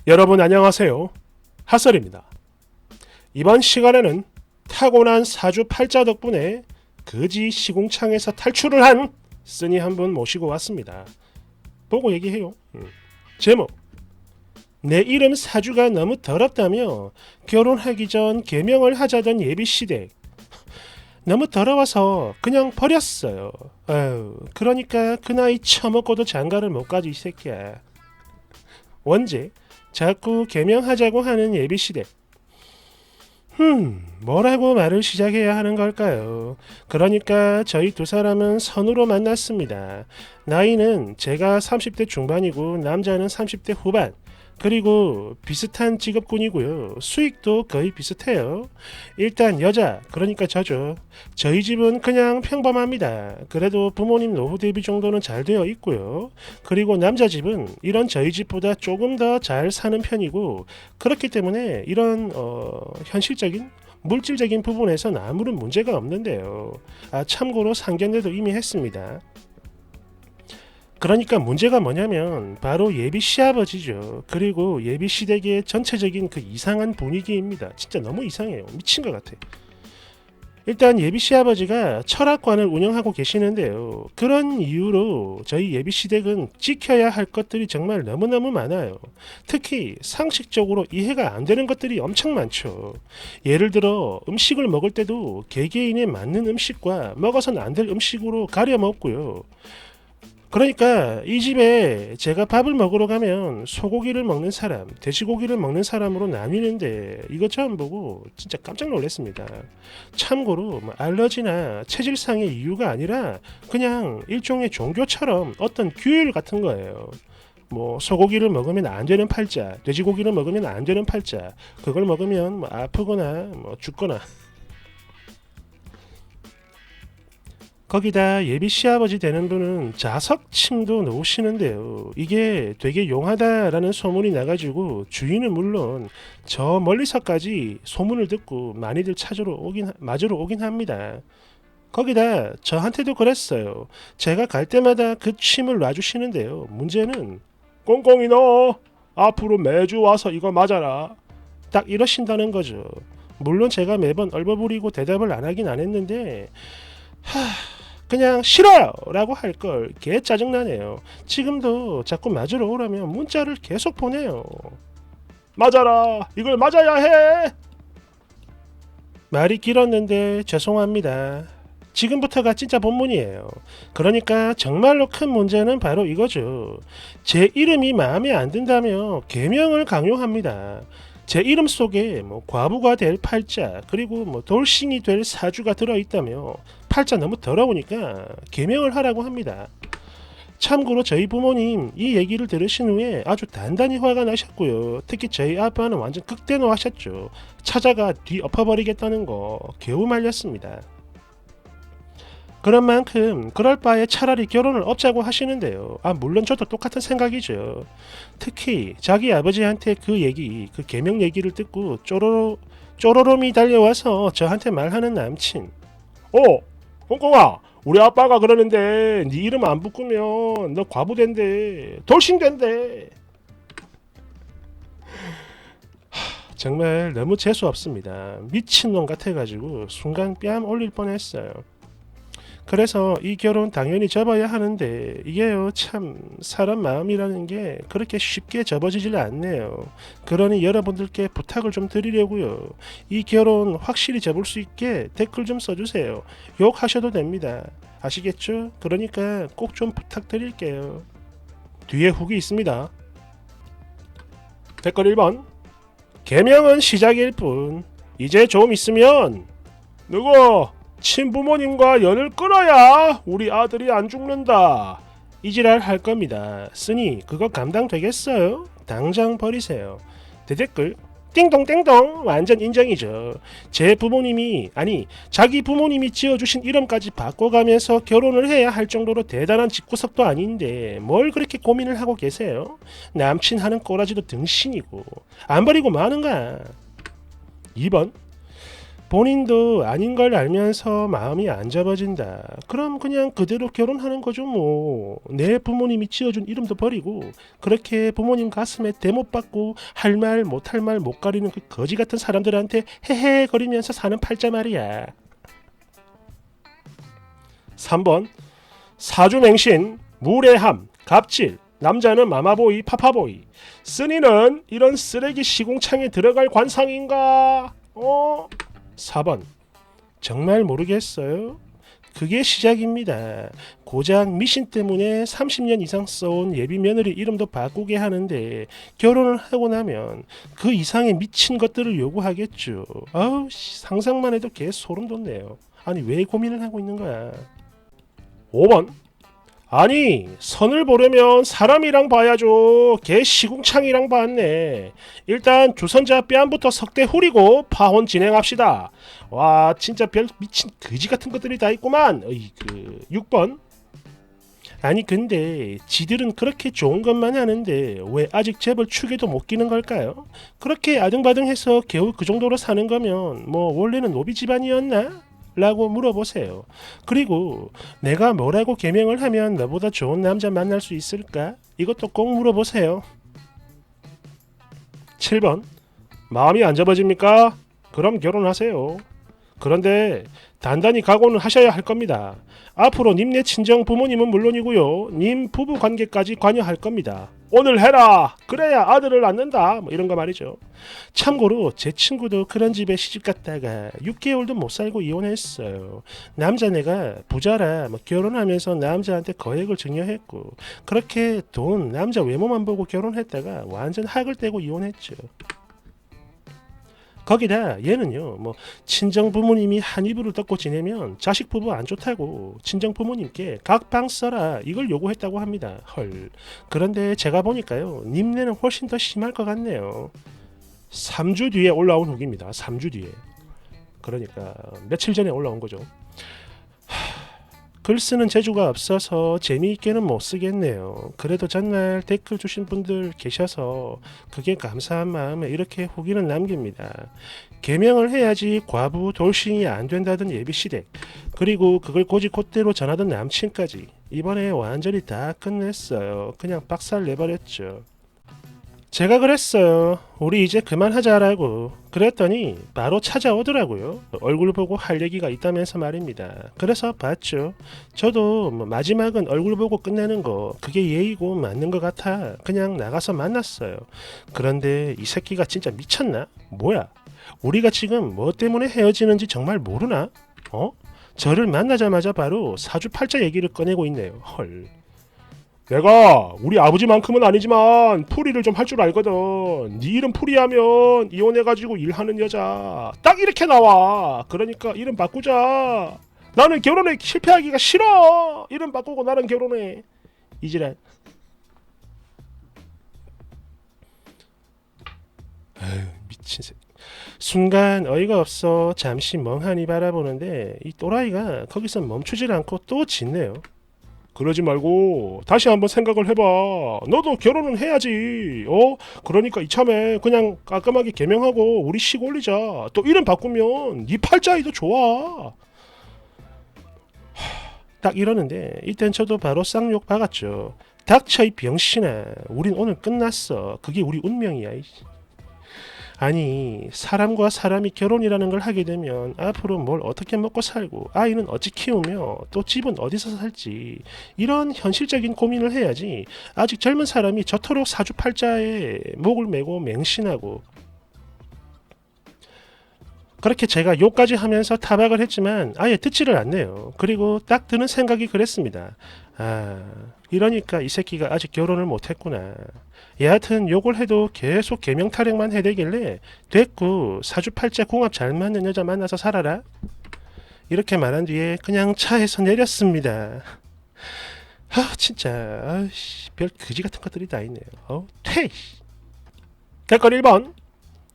여러분 안녕하세요. 핫설입니다. 이번 시간에는 타고난 사주 팔자 덕분에 거지 시궁창에서 탈출을 한 쓰니 한 분 모시고 왔습니다. 보고 얘기해요. 제목: 내 이름 사주가 너무 더럽다며 결혼하기 전 개명을 하자던 예비시댁. 너무 더러워서 그냥 버렸어요. 아유, 그러니까 그 나이 처먹고도 장가를 못 가지 이 새끼야. 원제: 자꾸 개명하자고 하는 예비시댁. 뭐라고 말을 시작해야 하는 걸까요? 그러니까 저희 두 사람은 선으로 만났습니다. 나이는 제가 30대 중반이고 남자는 30대 후반. 그리고 비슷한 직업군이고요. 수익도 거의 비슷해요. 일단 여자, 그러니까 저죠. 저희 집은 그냥 평범합니다. 그래도 부모님 노후 대비 정도는 잘 되어 있고요. 그리고 남자 집은 이런 저희 집보다 조금 더 잘 사는 편이고, 그렇기 때문에 이런 현실적인 물질적인 부분에서는 아무런 문제가 없는데요. 참고로 상견례도 이미 했습니다. 그러니까 문제가 뭐냐면 바로 예비 시아버지죠. 그리고 예비 시댁의 전체적인 그 이상한 분위기입니다. 진짜 너무 이상해요. 미친 것 같아. 일단 예비 시아버지가 철학관을 운영하고 계시는데요. 그런 이유로 저희 예비 시댁은 지켜야 할 것들이 정말 너무너무 많아요. 특히 상식적으로 이해가 안 되는 것들이 엄청 많죠. 예를 들어 음식을 먹을 때도 개개인에 맞는 음식과 먹어서는 안 될 음식으로 가려 먹고요. 그러니까 이 집에 제가 밥을 먹으러 가면 소고기를 먹는 사람, 돼지고기를 먹는 사람으로 나뉘는데 이것 처음 보고 진짜 깜짝 놀랐습니다. 참고로 알러지나 체질상의 이유가 아니라 그냥 일종의 종교처럼 어떤 규율 같은 거예요. 소고기를 먹으면 안 되는 팔자, 돼지고기를 먹으면 안 되는 팔자, 그걸 먹으면 아프거나 죽거나. 거기다 예비 시아버지 되는 분은 자석침도 놓으시는데요. 이게 되게 용하다라는 소문이 나가지고 주인은 물론 저 멀리서까지 소문을 듣고 많이들 맞으러 오긴 합니다. 거기다 저한테도 그랬어요. 제가 갈 때마다 그 침을 놔주시는데요. 문제는 꽁꽁이 너 앞으로 매주 와서 이거 맞아라. 딱 이러신다는 거죠. 물론 제가 매번 얼버무리고 대답을 안 하긴 안 했는데 그냥 싫어요 라고 할 걸 개 짜증나네요. 지금도 자꾸 맞으러 오라면 문자를 계속 보내요. 맞아라, 이걸 맞아야 해. 말이 길었는데 죄송합니다. 지금부터가 진짜 본문이에요. 그러니까 정말로 큰 문제는 바로 이거죠. 제 이름이 마음에 안 든다며 개명을 강요합니다. 제 이름 속에 과부가 될 팔자, 그리고 돌싱이 될 사주가 들어있다며 팔자 너무 더러우니까 개명을 하라고 합니다. 참고로 저희 부모님 이 얘기를 들으신 후에 아주 단단히 화가 나셨고요. 특히 저희 아빠는 완전 극대노하셨죠. 찾아가 뒤 엎어버리겠다는 거 겨우 말렸습니다. 그런 만큼 그럴 바에 차라리 결혼을 없자고 하시는데요. 물론 저도 똑같은 생각이죠. 특히 자기 아버지한테 그 개명 얘기를 듣고 쪼로롬이 달려와서 저한테 말하는 남친. 꽁꽁아, 우리 아빠가 그러는데 네 이름 안 바꾸면 너 과부된대, 돌싱된대. 정말 너무 재수없습니다. 미친놈 같아가지고 순간 뺨 올릴 뻔했어요. 그래서 이 결혼 당연히 접어야 하는데 이게요, 참 사람 마음이라는 게 그렇게 쉽게 접어지질 않네요. 그러니 여러분들께 부탁을 좀 드리려고요. 이 결혼 확실히 접을 수 있게 댓글 좀 써주세요. 욕하셔도 됩니다. 아시겠죠? 그러니까 꼭 좀 부탁드릴게요. 뒤에 후기 있습니다. 댓글 1번: 개명은 시작일 뿐 이제 좀 있으면 누구 친부모님과 연을 끊어야 우리 아들이 안 죽는다, 이지랄 할 겁니다. 쓰니 그거 감당되겠어요? 당장 버리세요. 대댓글: 띵동띵동 완전 인정이죠. 제 부모님이, 아니 자기 부모님이 지어주신 이름까지 바꿔가면서 결혼을 해야 할 정도로 대단한 집구석도 아닌데 뭘 그렇게 고민을 하고 계세요? 남친 하는 꼬라지도 등신이고 안 버리고 마는가. 2번: 본인도 아닌 걸 알면서 마음이 안 접어진다. 그럼 그냥 그대로 결혼하는 거죠 뭐. 내 부모님이 지어준 이름도 버리고 그렇게 부모님 가슴에 대못 받고 할 말 못할 말 못 가리는 그 거지 같은 사람들한테 헤헤 거리면서 사는 팔자 말이야. 3번 사주맹신, 무례함, 갑질, 남자는 마마보이, 파파보이, 쓰니는 이런 쓰레기 시궁창에 들어갈 관상인가? 4번 정말 모르겠어요. 그게 시작입니다. 고작 미신 때문에 30년 이상 써온 예비 며느리 이름도 바꾸게 하는데 결혼을 하고 나면 그 이상의 미친 것들을 요구하겠죠. 아우 상상만 해도 개 소름 돋네요. 아니 왜 고민을 하고 있는 거야. 5번 아니 선을 보려면 사람이랑 봐야죠. 개 시궁창이랑 봤네. 일단 주선자 뺨부터 석대 후리고 파혼 진행합시다. 와 진짜 별 미친 거지 같은 것들이 다 있구만. 6번 아니 근데 지들은 그렇게 좋은 것만 하는데 왜 아직 재벌 축에도 못 끼는 걸까요? 그렇게 아등바등해서 겨우 그 정도로 사는 거면 뭐 원래는 노비 집안이었나? 라고 물어보세요. 그리고 내가 뭐라고 개명을 하면 너보다 좋은 남자 만날 수 있을까? 이것도 꼭 물어보세요. 7번 마음이 안 접어집니까? 그럼 결혼하세요. 그런데 단단히 각오는 하셔야 할 겁니다. 앞으로 님네 친정 부모님은 물론이고요. 님 부부 관계까지 관여할 겁니다. 오늘 해라. 그래야 아들을 낳는다. 뭐 이런 거 말이죠. 참고로 제 친구도 그런 집에 시집 갔다가 6개월도 못 살고 이혼했어요. 남자네가 부자라 뭐 결혼하면서 남자한테 거액을 증여했고 그렇게 돈 남자 외모만 보고 결혼했다가 완전 학을 떼고 이혼했죠. 거기다 얘는요 뭐 친정 부모님이 한 이불을 덮고 지내면 자식 부부 안 좋다고 친정 부모님께 각방 써라 이걸 요구했다고 합니다. 헐. 그런데 제가 보니까요 님네는 훨씬 더 심할 것 같네요. 3주 뒤에 올라온 후기입니다. 3주 뒤에. 그러니까 며칠 전에 올라온 거죠. 글 쓰는 재주가 없어서 재미있게는 못 쓰겠네요. 그래도 전날 댓글 주신 분들 계셔서 그게 감사한 마음에 이렇게 후기는 남깁니다. 개명을 해야지 과부 돌싱이 안 된다던 예비시댁 그리고 그걸 고지콧대로 전하던 남친까지 이번에 완전히 다 끝냈어요. 그냥 박살 내버렸죠. 제가 그랬어요. 우리 이제 그만하자라고. 그랬더니 바로 찾아오더라고요. 얼굴 보고 할 얘기가 있다면서 말입니다. 그래서 봤죠. 저도 뭐 마지막은 얼굴 보고 끝내는 거 그게 예의고 맞는 것 같아 그냥 나가서 만났어요. 그런데 이 새끼가 진짜 미쳤나? 뭐야? 우리가 지금 뭐 때문에 헤어지는지 정말 모르나? 저를 만나자마자 바로 사주팔자 얘기를 꺼내고 있네요. 헐. 내가 우리 아버지만큼은 아니지만 풀이를 좀 할 줄 알거든. 네 이름 풀이하면 이혼해가지고 일하는 여자 딱 이렇게 나와. 그러니까 이름 바꾸자. 나는 결혼에 실패하기가 싫어. 이름 바꾸고 나랑 결혼해. 이지랄. 아유 미친 새끼. 순간 어이가 없어 잠시 멍하니 바라보는데 이 또라이가 거기서 멈추질 않고 또 짖네요. 그러지 말고 다시 한번 생각을 해봐. 너도 결혼은 해야지. 그러니까 이참에 그냥 깔끔하게 개명하고 우리 식 올리자. 또 이름 바꾸면 네 팔자이도 좋아. 딱 이러는데 이땐 저도 바로 쌍욕 박았죠. 닥쳐 이 병신아. 우린 오늘 끝났어. 그게 우리 운명이야. 아니 사람과 사람이 결혼이라는 걸 하게 되면 앞으로 뭘 어떻게 먹고 살고 아이는 어찌 키우며 또 집은 어디서 살지 이런 현실적인 고민을 해야지 아직 젊은 사람이 저토록 사주팔자에 목을 메고 맹신하고 그렇게 제가 욕까지 하면서 타박을 했지만 아예 듣지를 않네요. 그리고 딱 드는 생각이 그랬습니다. 이러니까 이 새끼가 아직 결혼을 못했구나. 여하튼 욕을 해도 계속 개명 타령만 해대길래 됐고 사주팔자 궁합 잘 맞는 여자 만나서 살아라. 이렇게 말한 뒤에 그냥 차에서 내렸습니다. 진짜 별 그지 같은 것들이 다 있네요. 퇴! 댓글 1번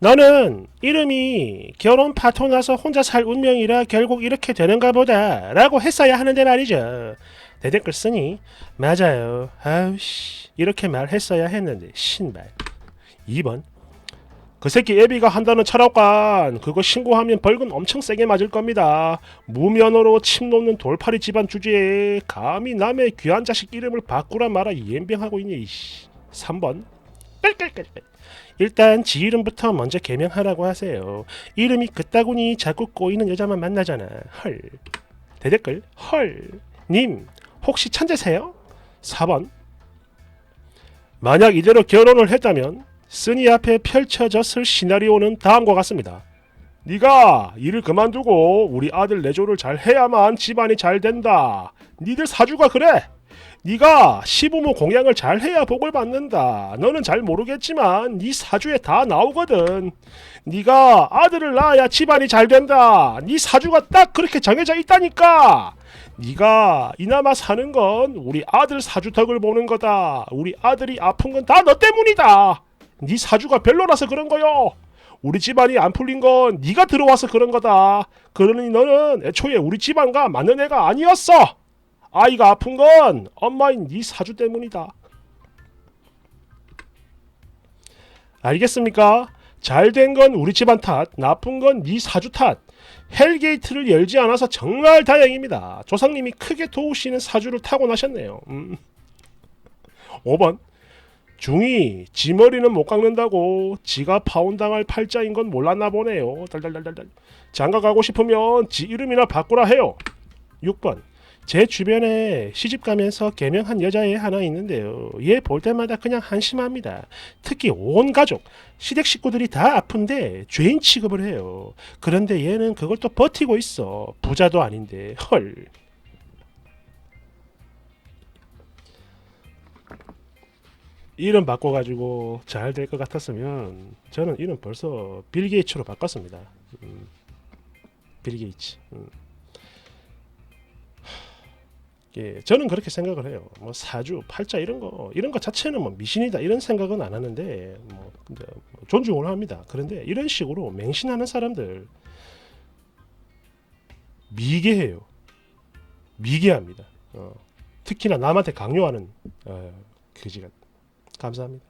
너는 이름이 결혼 파토나서 혼자 살 운명이라 결국 이렇게 되는가 보다 라고 했어야 하는데 말이죠. 대댓글 쓰니 맞아요. 이렇게 말했어야 했는데 신발. 2번 그 새끼 애비가 한다는 철학관 그거 신고하면 벌금 엄청 세게 맞을 겁니다. 무면허로 침 놓는 돌팔이 집안 주제에 감히 남의 귀한 자식 이름을 바꾸라 마라 연병하고 있니 이씨. 3번 끌끌끌. 일단 지 이름부터 먼저 개명하라고 하세요. 이름이 그따구니 자꾸 꼬이는 여자만 만나잖아. 헐. 대댓글 헐. 님 혹시 천재세요? 4번 만약 이대로 결혼을 했다면 쓰니 앞에 펼쳐졌을 시나리오는 다음과 같습니다. 네가 일을 그만두고 우리 아들 내조를 잘 해야만 집안이 잘 된다. 니들 사주가 그래. 네가 시부모 공양을 잘 해야 복을 받는다. 너는 잘 모르겠지만 네 사주에 다 나오거든. 네가 아들을 낳아야 집안이 잘 된다. 네 사주가 딱 그렇게 정해져 있다니까. 네가 이나마 사는 건 우리 아들 사주 덕을 보는 거다. 우리 아들이 아픈 건 다 너 때문이다. 네 사주가 별로라서 그런 거요. 우리 집안이 안 풀린 건 네가 들어와서 그런 거다. 그러니 너는 애초에 우리 집안과 맞는 애가 아니었어. 아이가 아픈 건 엄마인 네 사주 때문이다. 알겠습니까? 잘 된 건 우리 집안 탓, 나쁜 건 네 사주 탓. 헬게이트를 열지 않아서 정말 다행입니다. 조상님이 크게 도우시는 사주를 타고나셨네요. 5번 중이 지 머리는 못 깎는다고 지가 파혼당할 팔자인 건 몰랐나 보네요. 달달달달달. 장가 가고 싶으면 지 이름이나 바꾸라 해요. 6번 제 주변에 시집가면서 개명한 여자애 하나 있는데요. 얘 볼 때마다 그냥 한심합니다. 특히 온 가족, 시댁 식구들이 다 아픈데 죄인 취급을 해요. 그런데 얘는 그걸 또 버티고 있어. 부자도 아닌데. 헐. 이름 바꿔가지고 잘 될 것 같았으면 저는 이름 벌써 빌 게이츠로 바꿨습니다. 빌 게이츠. 예, 저는 그렇게 생각을 해요. 뭐 사주, 팔자 이런 거 자체는 뭐 미신이다 이런 생각은 안 하는데 뭐 근데 존중을 합니다. 그런데 이런 식으로 맹신하는 사람들 미개해요. 미개합니다. 특히나 남한테 강요하는 그지가. 감사합니다.